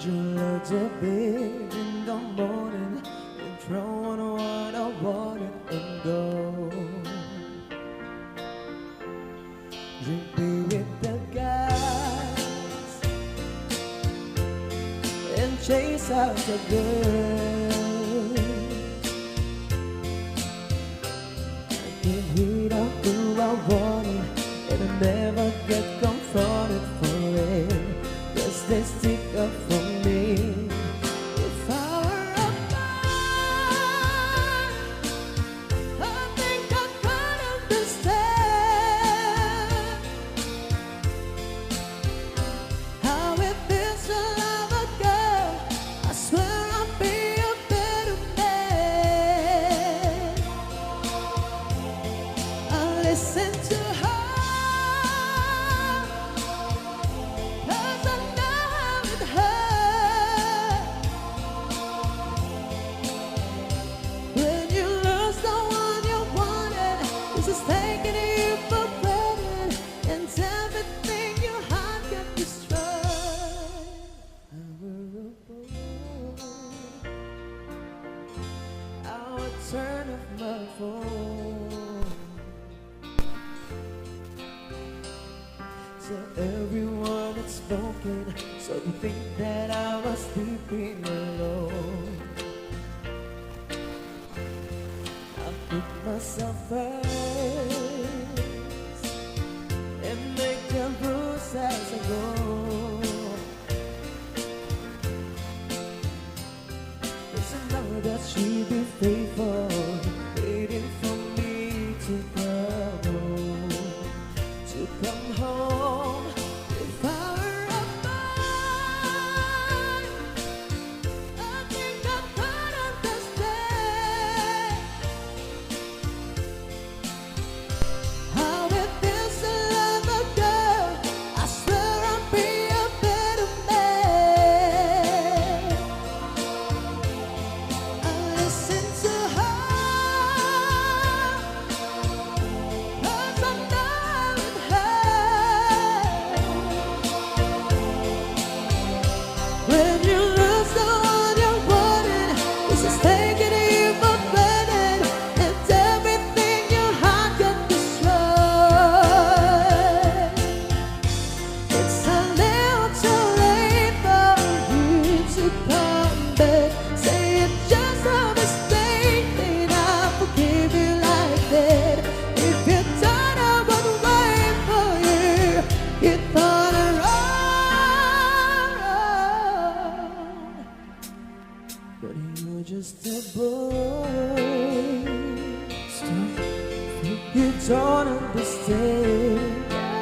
you love to big in the morning and throw on what I wanted and go. Drink beer with the guys and chase out the girls. I can read out who I wanted and I never get confronted for it. Yes, they stick up for me. If I were a man, I think I could understand how it feels to love a girl. I swear I'll be a better man. I'll listen to her. Turn off my phone. So everyone had spoken, so you think that I was sleeping alone. I put myself first and make the rules as I go. That she'd be faithful, waiting for me to come home. If I were a man, I think I could understand how it feels to love a girl. I swear I'll be a better man. Listen to her, 'cause I'm done with her. When you lose the one you wanted, it's just taking you for granted, and everything you had got destroyed. It's a little too late for you to come back. Say it just a mistake, then I'll forgive you like that. If you thought I would wait for you, you thought it wrong. But you're just a boy. You don't understand.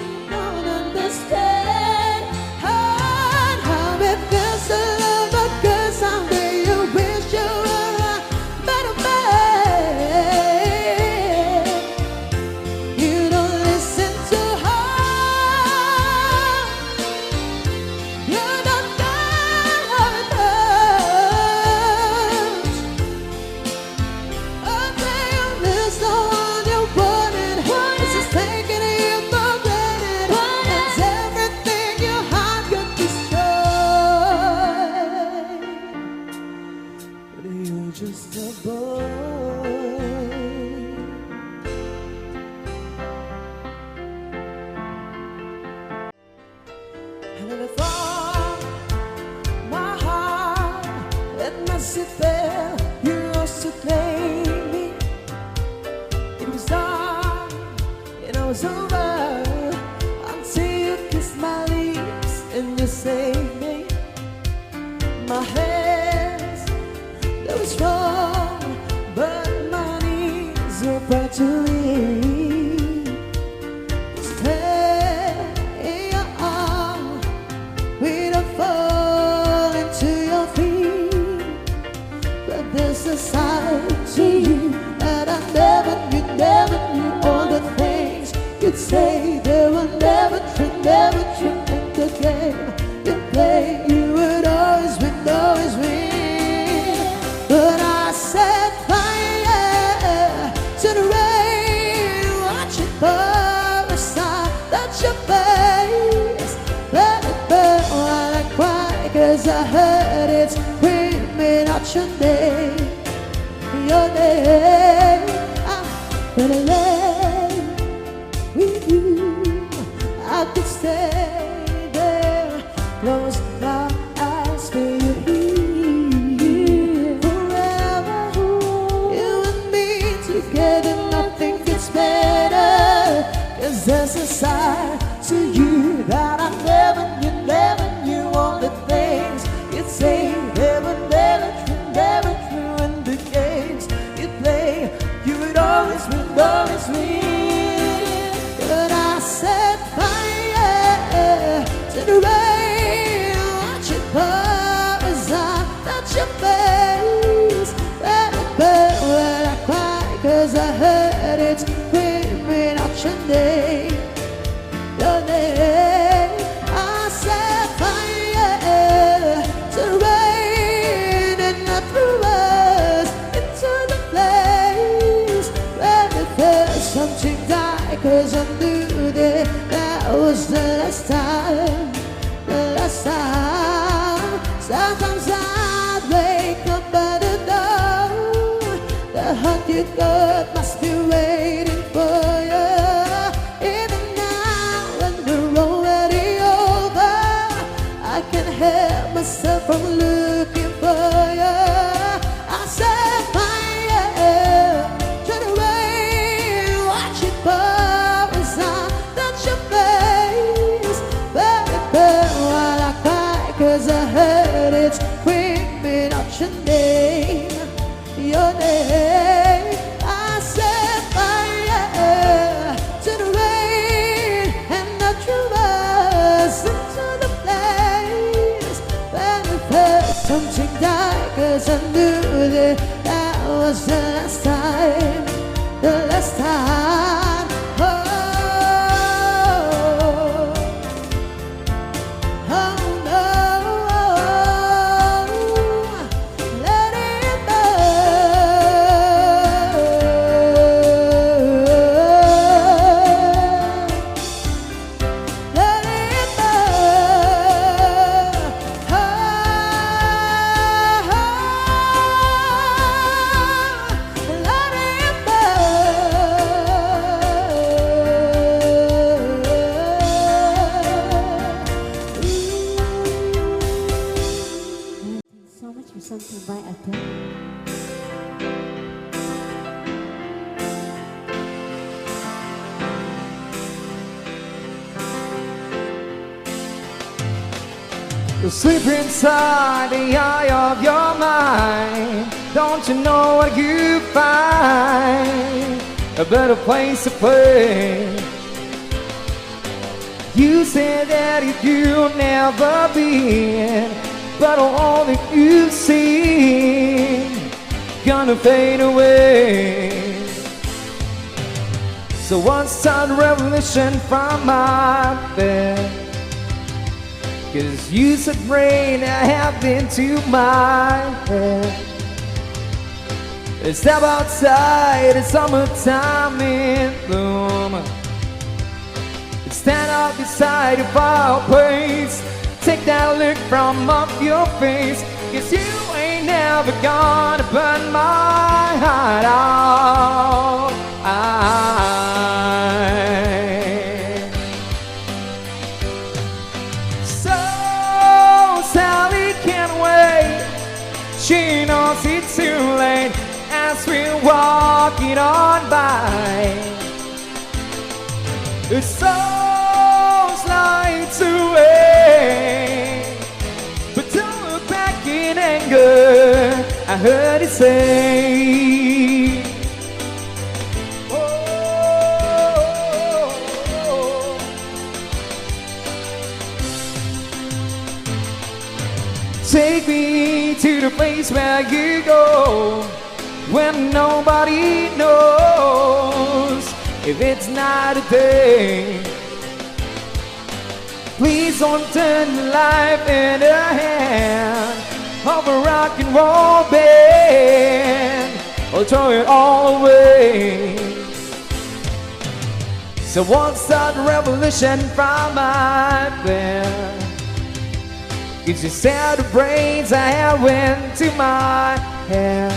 You don't understand how it feels to love a girl. Someday you wish you were a better man. You don't listen to her. You're not done with her. Okay, you lose the one you wanted. It's just taking you for granted, and everything you had got destroyed. But you're just a boy. And then I thought my heart, let me sit there. You lost to claim me. It was dark and I was over until you kissed my lips and you saved me. My hands, that was wrong, but my knees were proud to leave. Stay in your arms, we don't fall into your feet. But there's a side to you that I never knew all the things you'd say. They were never true, and the game you play, you would always win. But I said fire to the rain, watch it pour aside, touch your face, let it burn while I cry. 'cause I heard it screaming out your name. Your name. I'm gonna lay with you. I could stay there, close my eyes for you here forever. You and me together, nothing gets better. 'Cause there's a side to you that I never knew. All the things you'd say, never true. And the games you'd play, you would always win. But I set fire to the rain, watch it pour as I touch your face. Let it burn when I cry, 'cause I heard it screaming out your name. Your name. I set fire to the rain and I threw us into the place where the first something died, 'cause I knew that was the last time, Sometimes I wake up but I know the heart you got must be waiting for you. Even now when we're already over, I can't help myself from looking for you. I set fire to the rain, watch it pour as I touch your face. Baby, while I cry, 'cause I heard it screaming out your name. Your name. I set fire to the rain and I threw us into the place where the first something died, 'cause I knew that was the last time, Oh, oh no, let it burn. Let it burn. Oh, let it burn. So much for something by Adele. You sleep inside the eye of your mind. Don't you know what you find? A better place to play. You said that you'll never be, but all that you've seen gonna fade away. So what's that revolution from my bed? 'Cause you said rain I have into my head. Step outside, it's summertime in bloom. Stand up beside the fireplace. Take that look from off your face. 'Cause you ain't never gonna burn my heart out. So Sally can't wait. She knows it's too late as we're walking on by. It's so slides away, but don't look back in anger. I heard it say, oh, take me to the place where you go when nobody knows if it's not a day. Please don't turn the life in the hand of a rock and roll band or throw it all away. So won't start a revolution from my bed. It's just how the brains I have went to my head.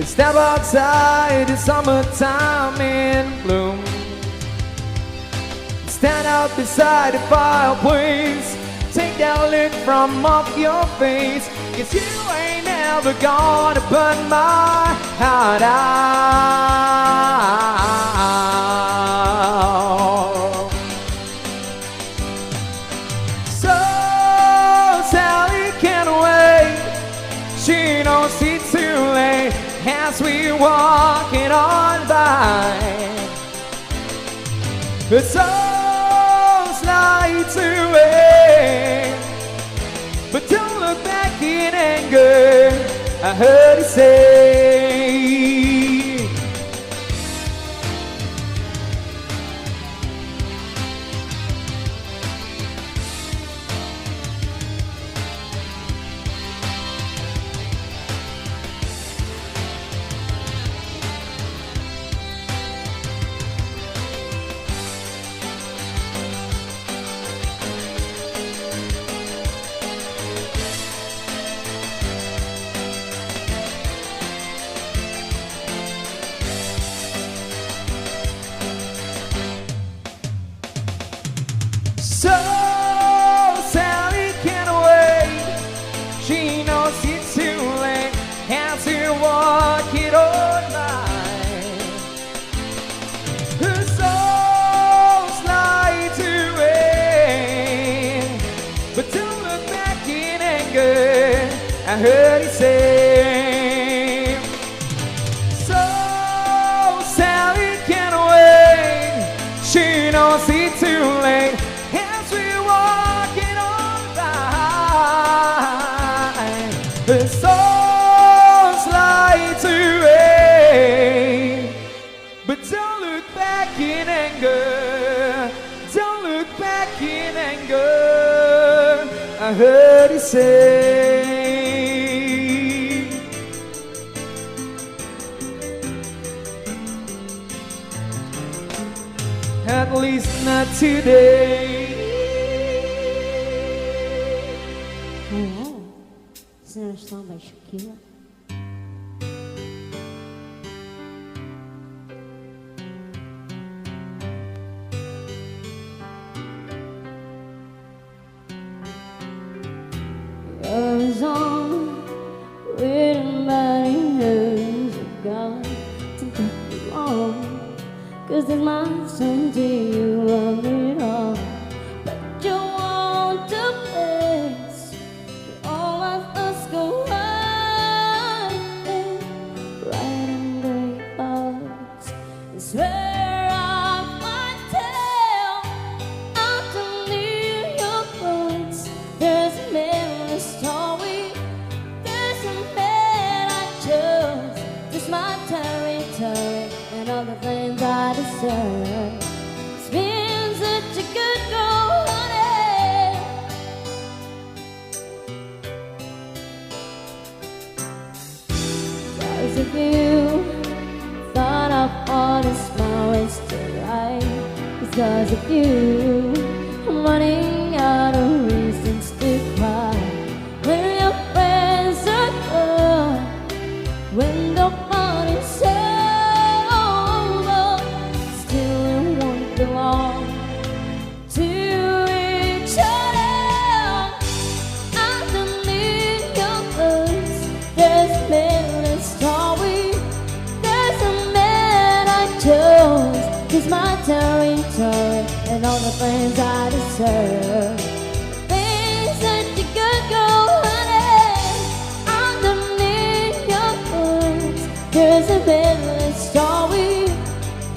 Step outside, the summertime in bloom. Stand out beside the fireplace, take that look from off your face. 'Cause you ain't never gonna burn my heart out. So Sally can't wait, she knows it's too late as we walking on by. The soul slides away, but don't look back in anger, I heard it say. So Sally can't wait, she knows it's too late, has to walk it all night. Her soul slides away, but don't look back in anger, I heard it say. So Sally can't wait, she knows it's too late, the soul slides away, but don't look back in anger, don't look back in anger, I heard you say. At least not today. Song by Shakira. You're a song written by the hands of God. Don't get me wrong, 'cause there's my son to you of it all. But you want to place all of us go right under your thoughts. It's where I might tell underneath your thoughts. There's a man in the story, there's a man I chose. It's my territory and all the things I deserve. It's been such a good go, honey. Because of you, thought of all this my ways to life. Because of you, I'm running out of reasons to cry. When your friends are gone, when the party's over, still you won't belong to each other. Underneath your clothes, there's a endless story. There's a man I chose. He's my territory and all the things I deserve. Things that you could go, honey. Underneath your clothes, there's a endless story.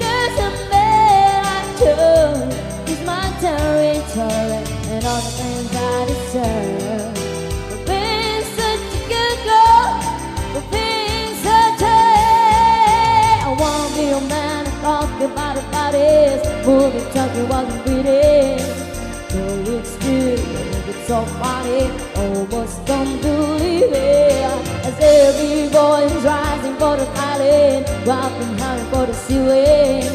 There's a man I chose. He's my territory and all the things I deserve. For being such a good girl, for being such a, I wanna be your man and talk about it, bodies, moving, talking, walking, breathing. No, it's good, it's so funny, almost don't believe it. As every voice is rising for the fighting, dropping, howling for the ceiling.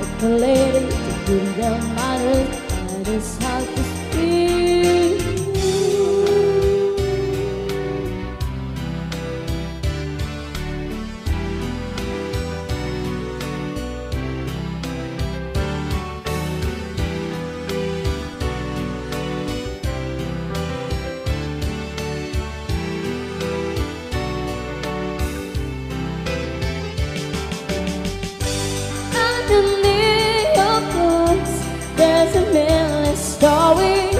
Like a lady, to do the matters, that is how to speak. story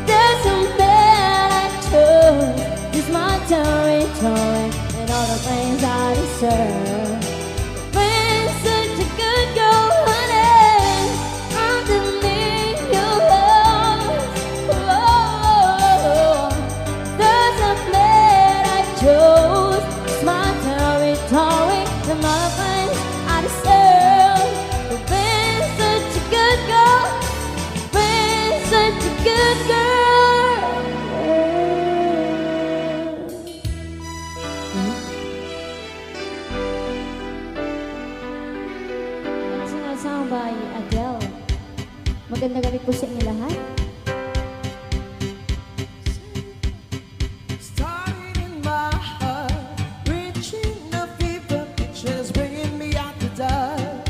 doesn't matter. It's my territory and all the things I deserve. Been such a good girl, honey, underneath your love. Oh, doesn't matter, I chose. It's my territory and all the things I deserve. Been such a good girl, been such a good girl. Ang sinasama by Adele. Magandang gabi po sa inyo lahat. Starting in my heart, reaching a fever pitch, is bringing me out to die.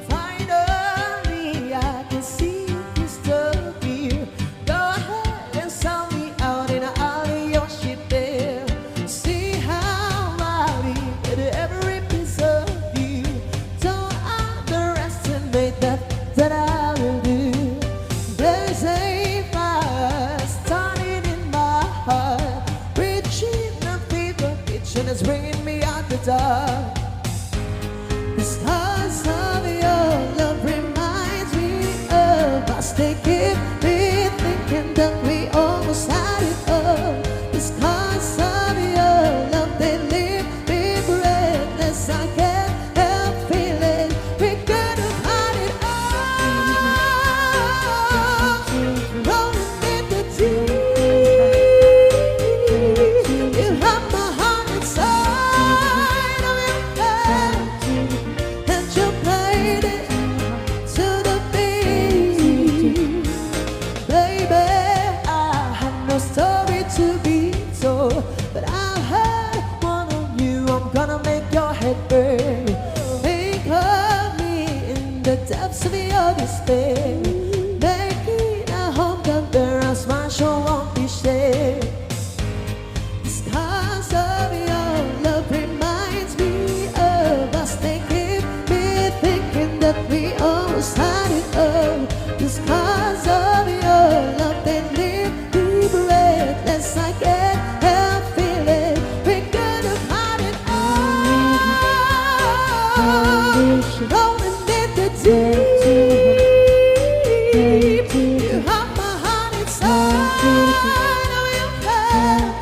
Finally, I can see crystal clear. Go ahead and sell me out in an alley, your shit there. See how I read every piece of you. Don't underestimate that I will do. There's a fire starting in my heart, reaching a fever pitch, and it's bringing me out the dark. The stars of your love reminds me of us. They keep me thinking that we almost had it all. The scars of your love, they leave me breathless. I can't help feeling we could have had it all. Rolling in the deep, you have my heart inside of your hand, and you played it to the beat. Baby, I had no story to be told, but I heard one of you. I'm gonna make your head burn. Think of me in the depths of your despair. Making a home down there, a smile sure won't be shared. The scars of your love reminds me of us. They keep me thinking that we almost had it all. The scars of your love, they leave me breathless. I can't help feeling we could have had it all. Rolling in the deep, you have my heart inside of your hand,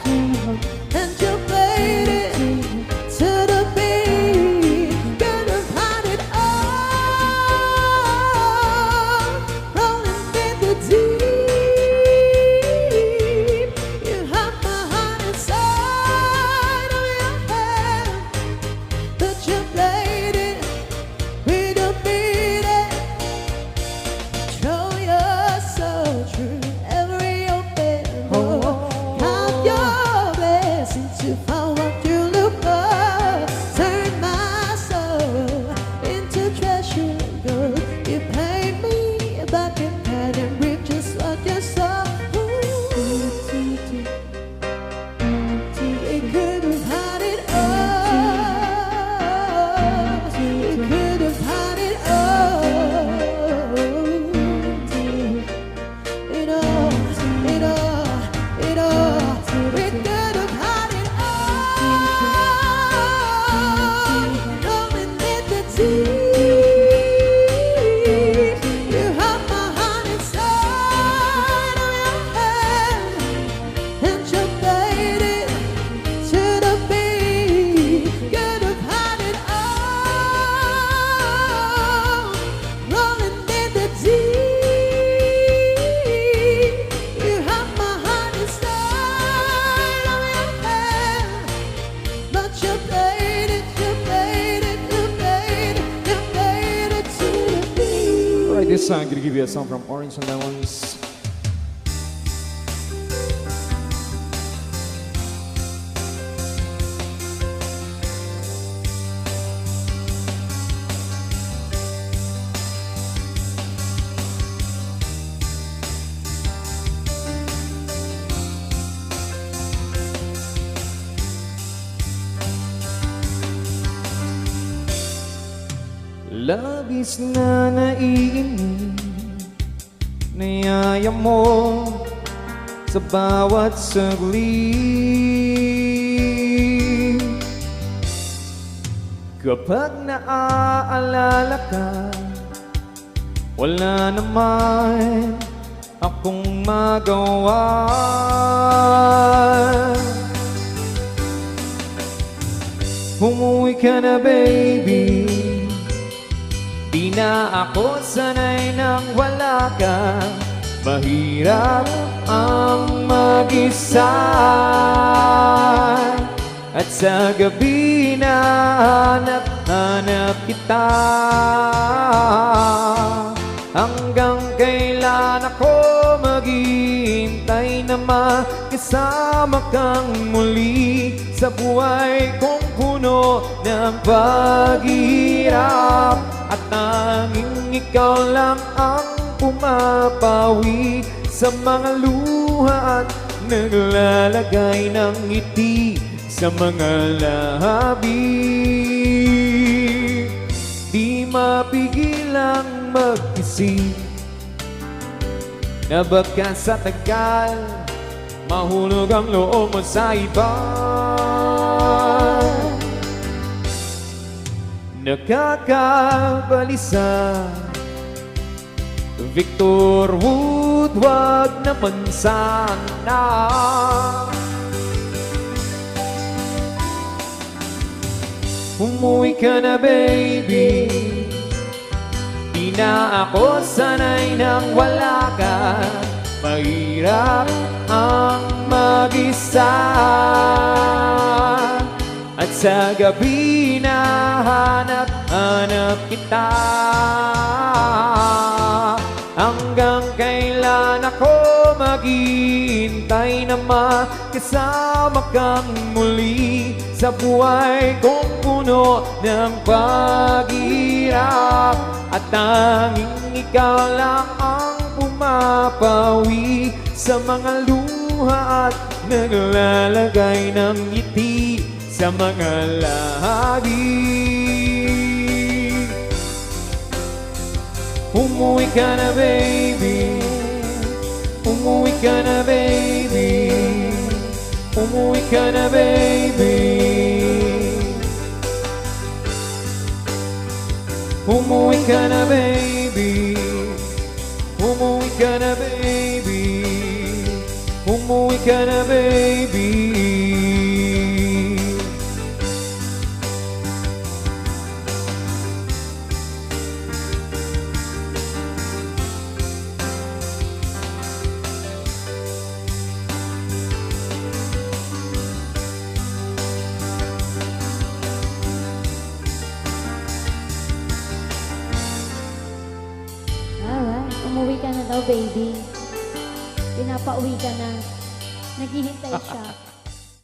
and you played it to the beat. Could have had it all. Rolling in the deep, you have my heart inside of your hand, but you played it with a beat. Show you're so true, every open door. Count your blessings to find what you look for. Turn my soul into treasure, girl. You paid me back in kind and reap just what you saw. It could have had it all. It could have had it all. It all, it all, it all. We could have had it all. Rolling in the deep, you have my heart inside of your hand, and you played it to the beat. Could have had it all. Rolling in the deep, you have my heart inside of your hand, but you played it, you played it, you played it, you played it to the beat. Alright, this song, I'm gonna give you a song from Orange and Lemons. Labis na naiinig niyaya mo sa bawat saglit. Kapag naaalala ka, wala naman akong magawa. Umuwi ka na baby, di na ako sanay nang wala ka. Mahirap ang mag-isa, at sa gabi na hanap-hanap kita. Hanggang kailan ako maghihintay na makasama kang muli sa buhay kong puno ng paghihirap. At tanging ikaw lang ang pumapawi sa mga luha at naglalagay ng ngiti sa mga labi. Di mapigilang mag-isip na baka sa tagal mahulog ang loob mo sa iba. Nakakabalisa, Victor Wood, wag naman sana. Umuwi ka na baby, di na ako sanay nang wala ka. Mahirap ang mag-isa, at sa gabi na hanap-hanap kita. Hanggang kailan ako maghihintay na makasama kang muli sa buhay kong puno ng paghihirap. At tanging ikaw lang ang pumapawi sa mga luha at naglalagay ng ngiti sa mga labi. Umuwi ka na baby, umuwi ka na baby, umuwi ka na baby, umuwi ka na baby, umuwi ka na baby, umuwi ka na baby. Umuwi ka na daw, baby. Pinapauwi ka na. Naghihintay siya.